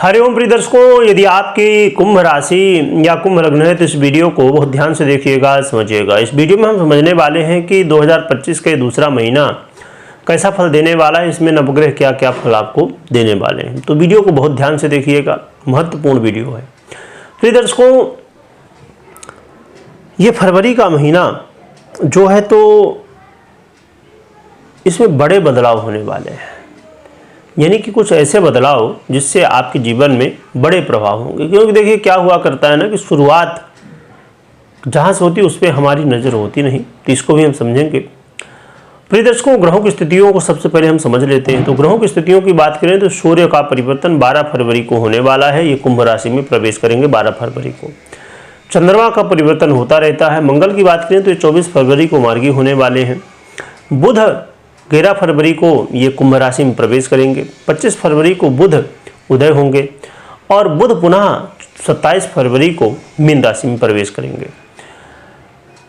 हरिओम प्रिय दर्शकों, यदि आपकी कुंभ राशि या कुंभ लग्न है तो इस वीडियो को बहुत ध्यान से देखिएगा, समझिएगा। इस वीडियो में हम समझने वाले हैं कि 2025 का दूसरा महीना कैसा फल देने वाला है, इसमें नवग्रह क्या क्या फल आपको देने वाले हैं। तो वीडियो को बहुत ध्यान से देखिएगा, महत्वपूर्ण वीडियो है। प्रिय दर्शकों, ये फरवरी का महीना जो है तो इसमें बड़े बदलाव होने वाले हैं, यानी कि कुछ ऐसे बदलाव जिससे आपके जीवन में बड़े प्रभाव होंगे। क्योंकि देखिए क्या हुआ करता है ना कि शुरुआत जहाँ से होती है उस पर हमारी नज़र होती नहीं, तो इसको भी हम समझेंगे। प्रिय दर्शकों, ग्रहों की स्थितियों को सबसे पहले हम समझ लेते हैं। तो ग्रहों की स्थितियों की बात करें तो सूर्य का परिवर्तन 12 फरवरी को होने वाला है, ये कुंभ राशि में प्रवेश करेंगे 12 फरवरी को। चंद्रमा का परिवर्तन होता रहता है। मंगल की बात करें तो 24 फरवरी को मार्गी होने वाले हैं। बुध 13 फरवरी को ये कुंभ राशि में प्रवेश करेंगे। 25 फरवरी को बुध उदय होंगे और बुध पुनः 27 फरवरी को मीन राशि में प्रवेश करेंगे।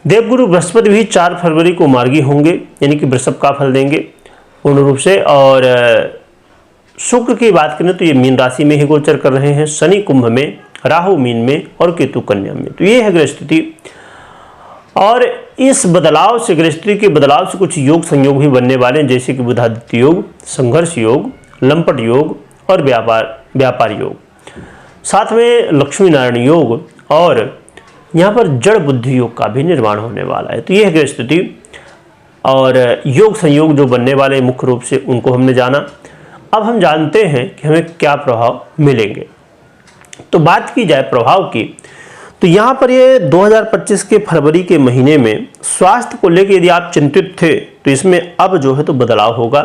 देवगुरु बृहस्पति भी 4 फरवरी को मार्गी होंगे, यानी कि वृषभ का फल देंगे पूर्ण रूप से। और शुक्र की बात करें तो ये मीन राशि में ही गोचर कर रहे हैं। शनि कुंभ में, राहु मीन में और केतु कन्या में। तो ये है ग्रह स्थिति। और इस बदलाव से, ग्रह स्थिति के बदलाव से कुछ योग संयोग भी बनने वाले हैं, जैसे कि बुधादित्य योग, संघर्ष योग, लंपट योग और व्यापार योग। साथ में लक्ष्मी नारायण योग और यहाँ पर जड़ बुद्धि योग का भी निर्माण होने वाला है। तो ये है ग्रह स्थिति और योग संयोग जो बनने वाले मुख्य रूप से उनको हमने जाना। अब हम जानते हैं कि हमें क्या प्रभाव मिलेंगे। तो बात की जाए प्रभाव की, तो यहाँ पर ये 2025 के फरवरी के महीने में स्वास्थ्य को लेकर यदि आप चिंतित थे तो इसमें अब जो है तो बदलाव होगा।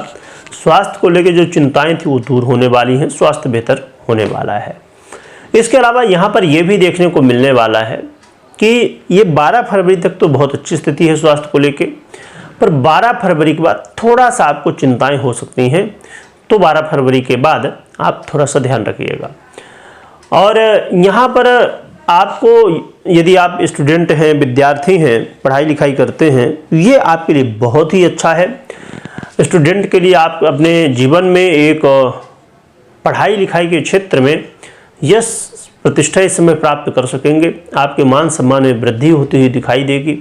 स्वास्थ्य को लेकर जो चिंताएं थी वो दूर होने वाली हैं, स्वास्थ्य बेहतर होने वाला है। इसके अलावा यहाँ पर यह भी देखने को मिलने वाला है कि ये 12 फरवरी तक तो बहुत अच्छी स्थिति है स्वास्थ्य को लेकर, पर 12 फरवरी के बाद थोड़ा सा आपको चिंताएँ हो सकती हैं। तो 12 फरवरी के बाद आप थोड़ा सा ध्यान रखिएगा। और यहाँ पर आपको, यदि आप स्टूडेंट हैं, विद्यार्थी हैं, पढ़ाई लिखाई करते हैं, ये आपके लिए बहुत ही अच्छा है। स्टूडेंट के लिए आप अपने जीवन में एक पढ़ाई लिखाई के क्षेत्र में यश प्रतिष्ठा इस समय प्राप्त कर सकेंगे। आपके मान सम्मान में वृद्धि होती हुई दिखाई देगी।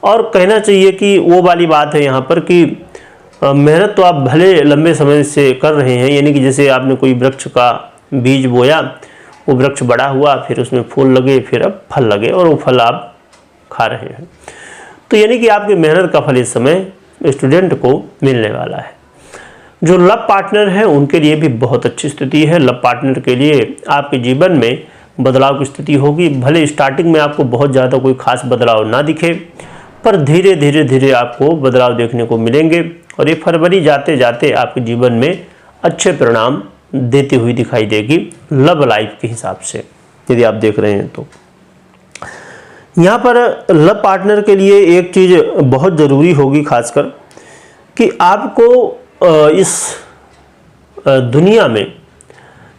और कहना चाहिए कि वो वाली बात है यहाँ पर कि मेहनत तो आप भले लंबे समय से कर रहे हैं, यानी कि जैसे आपने कोई वृक्ष का बीज बोया, वो वृक्ष बड़ा हुआ, फिर उसमें फूल लगे, फिर अब फल लगे और वो फल आप खा रहे हैं। तो यानी कि आपकी मेहनत का फल इस समय स्टूडेंट को मिलने वाला है। जो लव पार्टनर हैं उनके लिए भी बहुत अच्छी स्थिति है। लव पार्टनर के लिए आपके जीवन में बदलाव की स्थिति होगी। भले स्टार्टिंग में आपको बहुत ज़्यादा कोई खास बदलाव ना दिखे, पर धीरे धीरे आपको बदलाव देखने को मिलेंगे। और ये फरवरी जाते जाते आपके जीवन में अच्छे परिणाम देती हुई दिखाई देगी लव लाइफ के हिसाब से, यदि आप देख रहे हैं तो। यहाँ पर लव पार्टनर के लिए एक चीज़ बहुत ज़रूरी होगी खासकर, कि आपको इस दुनिया में,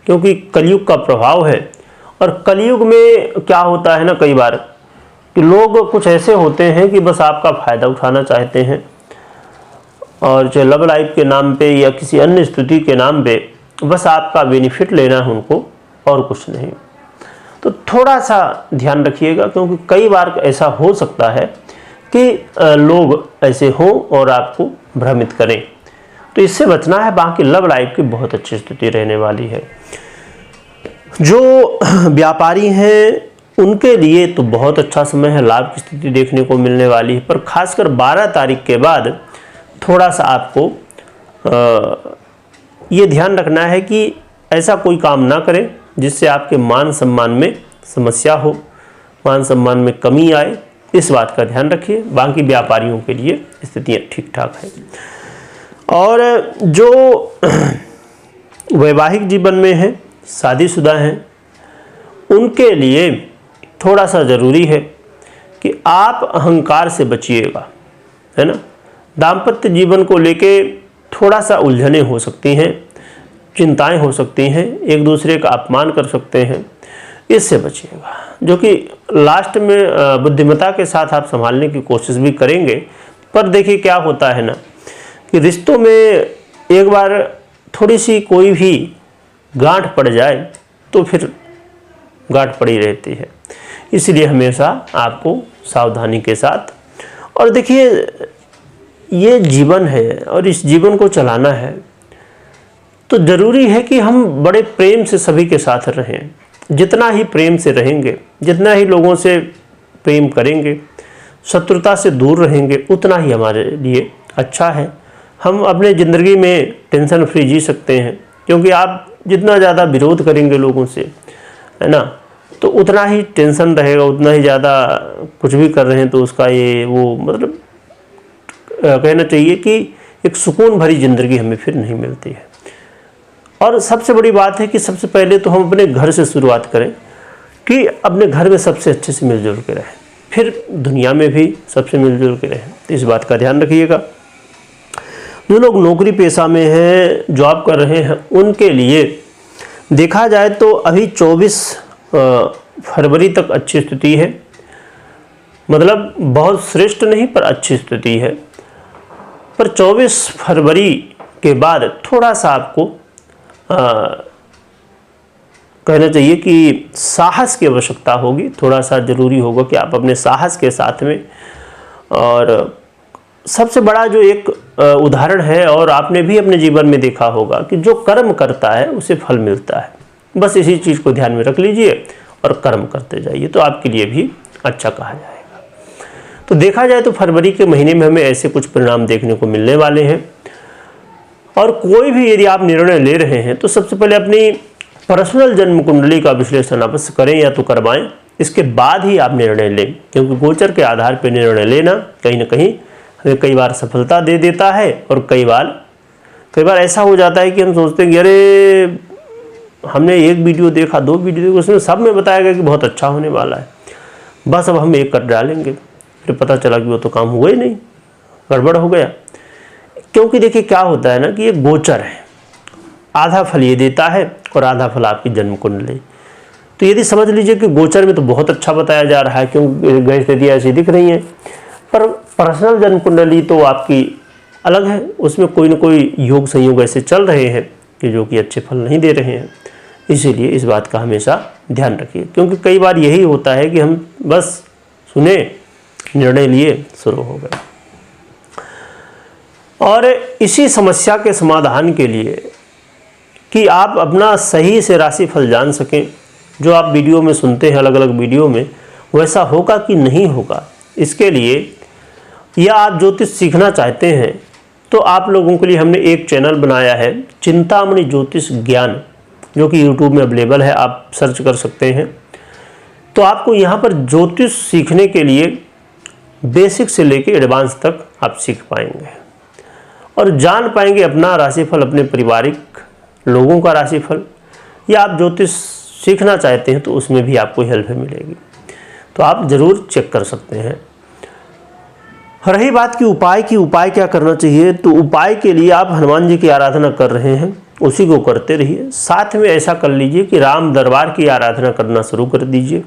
क्योंकि कलयुग का प्रभाव है, और कलयुग में क्या होता है ना, कई बार कि लोग कुछ ऐसे होते हैं कि बस आपका फ़ायदा उठाना चाहते हैं, और चाहे लव लाइफ के नाम पे या किसी अन्य स्थिति के नाम पे बस आपका बेनिफिट लेना है उनको, और कुछ नहीं। तो थोड़ा सा ध्यान रखिएगा, क्योंकि कई बार ऐसा हो सकता है कि लोग ऐसे हों और आपको भ्रमित करें। तो इससे बचना है। बाकी लव लाइफ की बहुत अच्छी स्थिति रहने वाली है। जो व्यापारी हैं उनके लिए तो बहुत अच्छा समय है, लाभ की स्थिति देखने को मिलने वाली है। पर खासकर 12 तारीख के बाद थोड़ा सा आपको ये ध्यान रखना है कि ऐसा कोई काम ना करें जिससे आपके मान सम्मान में समस्या हो, मान सम्मान में कमी आए। इस बात का ध्यान रखिए। बाकी व्यापारियों के लिए स्थितियाँ ठीक ठाक है। और जो वैवाहिक जीवन में हैं, शादीशुदा हैं, उनके लिए थोड़ा सा ज़रूरी है कि आप अहंकार से बचिएगा, है ना। दाम्पत्य जीवन को लेके थोड़ा सा उलझनें हो सकती हैं, चिंताएं हो सकती हैं, एक दूसरे का अपमान कर सकते हैं, इससे बचिएगा। जो कि लास्ट में बुद्धिमत्ता के साथ आप संभालने की कोशिश भी करेंगे। पर देखिए क्या होता है ना कि रिश्तों में एक बार थोड़ी सी कोई भी गांठ पड़ जाए तो फिर गांठ पड़ी रहती है। इसलिए हमेशा आपको सावधानी के साथ, और देखिए ये जीवन है और इस जीवन को चलाना है तो ज़रूरी है कि हम बड़े प्रेम से सभी के साथ रहें। जितना ही प्रेम से रहेंगे, जितना ही लोगों से प्रेम करेंगे, शत्रुता से दूर रहेंगे, उतना ही हमारे लिए अच्छा है। हम अपने ज़िंदगी में टेंशन फ्री जी सकते हैं, क्योंकि आप जितना ज़्यादा विरोध करेंगे लोगों से, है ना, तो उतना ही टेंशन रहेगा, उतना ही ज़्यादा कुछ भी कर रहे हैं तो उसका ये वो मतलब कहना चाहिए कि एक सुकून भरी ज़िंदगी हमें फिर नहीं मिलती है। और सबसे बड़ी बात है कि सबसे पहले तो हम अपने घर से शुरुआत करें कि अपने घर में सबसे अच्छे से मिलजुल के रहें, फिर दुनिया में भी सबसे मिलजुल के रहें। तो इस बात का ध्यान रखिएगा। जो लोग नौकरी पेशा में हैं, जॉब कर रहे हैं, उनके लिए देखा जाए तो अभी 24 फरवरी तक अच्छी स्थिति है, मतलब बहुत श्रेष्ठ नहीं पर अच्छी स्थिति है। पर 24 फरवरी के बाद थोड़ा सा आपको कहना चाहिए कि साहस की आवश्यकता होगी। थोड़ा सा ज़रूरी होगा कि आप अपने साहस के साथ में, और सबसे बड़ा जो एक उदाहरण है और आपने भी अपने जीवन में देखा होगा कि जो कर्म करता है उसे फल मिलता है। बस इसी चीज़ को ध्यान में रख लीजिए और कर्म करते जाइए तो आपके लिए भी अच्छा कहा जाएगा। तो देखा जाए तो फरवरी के महीने में हमें ऐसे कुछ परिणाम देखने को मिलने वाले हैं। और कोई भी यदि आप निर्णय ले रहे हैं तो सबसे पहले अपनी पर्सनल जन्म कुंडली का विश्लेषण अवश्य करें या तो करवाएं, इसके बाद ही आप निर्णय लें, क्योंकि गोचर के आधार पर निर्णय लेना कहीं ना कहीं हमें कई बार सफलता दे देता है, और कई बार ऐसा हो जाता है कि हम सोचते हैं कि अरे हमने एक वीडियो देखा, 2 वीडियो देखा, उसमें सब में बताया गया कि बहुत अच्छा होने वाला है, बस अब हम एक कर डालेंगे, फिर पता चला कि वो तो काम हुआ ही नहीं, गड़बड़ हो गया। क्योंकि देखिए क्या होता है ना कि ये गोचर है, आधा फल ये देता है और आधा फल आपकी जन्म कुंडली। तो यदि समझ लीजिए कि गोचर में तो बहुत अच्छा बताया जा रहा है, क्योंकि ग्रह स्थितियाँ ऐसी दिख रही हैं, पर पर्सनल जन्म कुंडली तो आपकी अलग है, उसमें कोई ना कोई योग संयोग ऐसे चल रहे हैं कि जो कि अच्छे फल नहीं दे रहे हैं। इसीलिए इस बात का हमेशा ध्यान रखिए, क्योंकि कई बार यही होता है कि हम बस सुने, निर्णय लिए, शुरू हो गए। और इसी समस्या के समाधान के लिए कि आप अपना सही से राशिफल जान सकें, जो आप वीडियो में सुनते हैं अलग अलग वीडियो में, वैसा होगा कि नहीं होगा, इसके लिए या आप ज्योतिष सीखना चाहते हैं तो आप लोगों के लिए हमने एक चैनल बनाया है, चिंतामणि ज्योतिष ज्ञान, जो कि यूट्यूब में अवेलेबल है, आप सर्च कर सकते हैं। तो आपको यहाँ पर ज्योतिष सीखने के लिए बेसिक से लेकर एडवांस तक आप सीख पाएंगे और जान पाएंगे अपना राशिफल, अपने पारिवारिक लोगों का राशिफल, या आप ज्योतिष सीखना चाहते हैं तो उसमें भी आपको हेल्प मिलेगी। तो आप ज़रूर चेक कर सकते हैं। रही बात की उपाय क्या करना चाहिए, तो उपाय के लिए आप हनुमान जी की आराधना कर रहे हैं, उसी को करते रहिए। साथ में ऐसा कर लीजिए कि राम दरबार की आराधना करना शुरू कर दीजिए,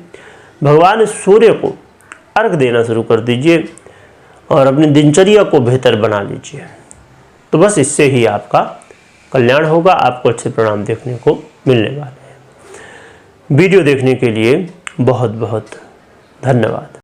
भगवान सूर्य को अर्घ देना शुरू कर दीजिए और अपनी दिनचर्या को बेहतर बना लीजिए। तो बस इससे ही आपका कल्याण होगा, आपको अच्छे परिणाम देखने को मिलने वाले हैं। वीडियो देखने के लिए बहुत बहुत धन्यवाद।